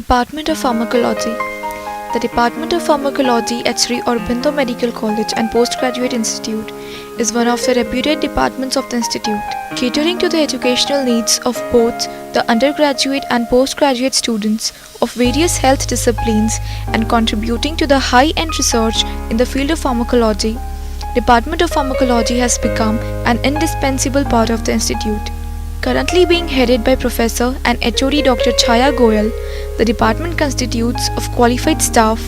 Department of Pharmacology. The Department of Pharmacology at Sri Aurobindo Medical College and Postgraduate Institute is one of the reputed departments of the institute, catering to the educational needs of both the undergraduate and postgraduate students of various health disciplines and contributing to the high-end research in the field of pharmacology. Department of Pharmacology has become an indispensable part of the institute. Currently being headed by Professor and HOD Dr. Chaya Goyal, the department constitutes of qualified staff,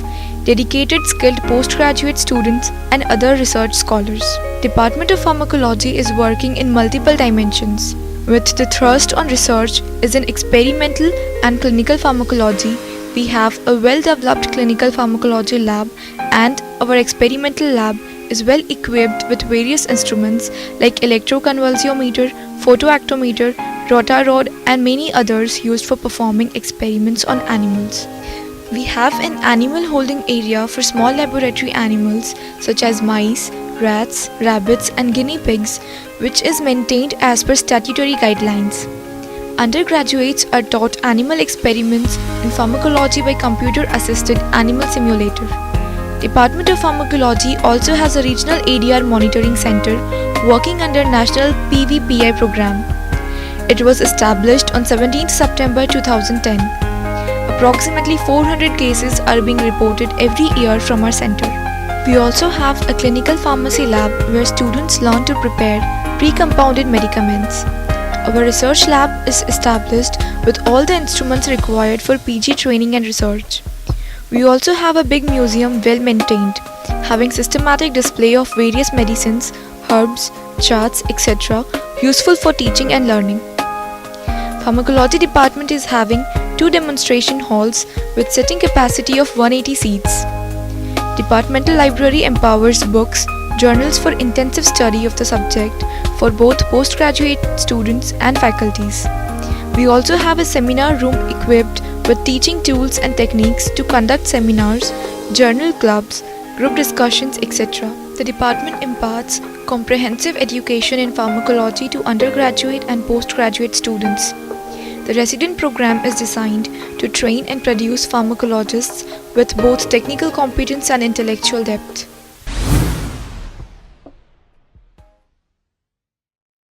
dedicated skilled postgraduate students and other research scholars. Department of Pharmacology is working in multiple dimensions, with the thrust on research is in experimental and clinical pharmacology. We have a well-developed clinical pharmacology lab, and our experimental lab is well equipped with various instruments like electroconvulsiometer, photoactometer, rotarod and many others used for performing experiments on animals. We have an animal holding area for small laboratory animals such as mice, rats, rabbits and guinea pigs, which is maintained as per statutory guidelines. Undergraduates are taught animal experiments in pharmacology by computer-assisted animal simulator. Department of Pharmacology also has a regional ADR monitoring center working under National PVPI program. It was established on 17 September 2010. Approximately 400 cases are being reported every year from our center. We also have a clinical pharmacy lab where students learn to prepare pre-compounded medicaments. Our research lab is established with all the instruments required for PG training and research. We also have a big museum well maintained, having systematic display of various medicines, herbs, charts, etc. useful for teaching and learning. Pharmacology department is having 2 demonstration halls with sitting capacity of 180 seats. Departmental library empowers books, journals for intensive study of the subject for both postgraduate students and faculties. We also have a seminar room equipped with teaching tools and techniques to conduct seminars, journal clubs, group discussions, etc. The department imparts comprehensive education in pharmacology to undergraduate and postgraduate students. The resident program is designed to train and produce pharmacologists with both technical competence and intellectual depth.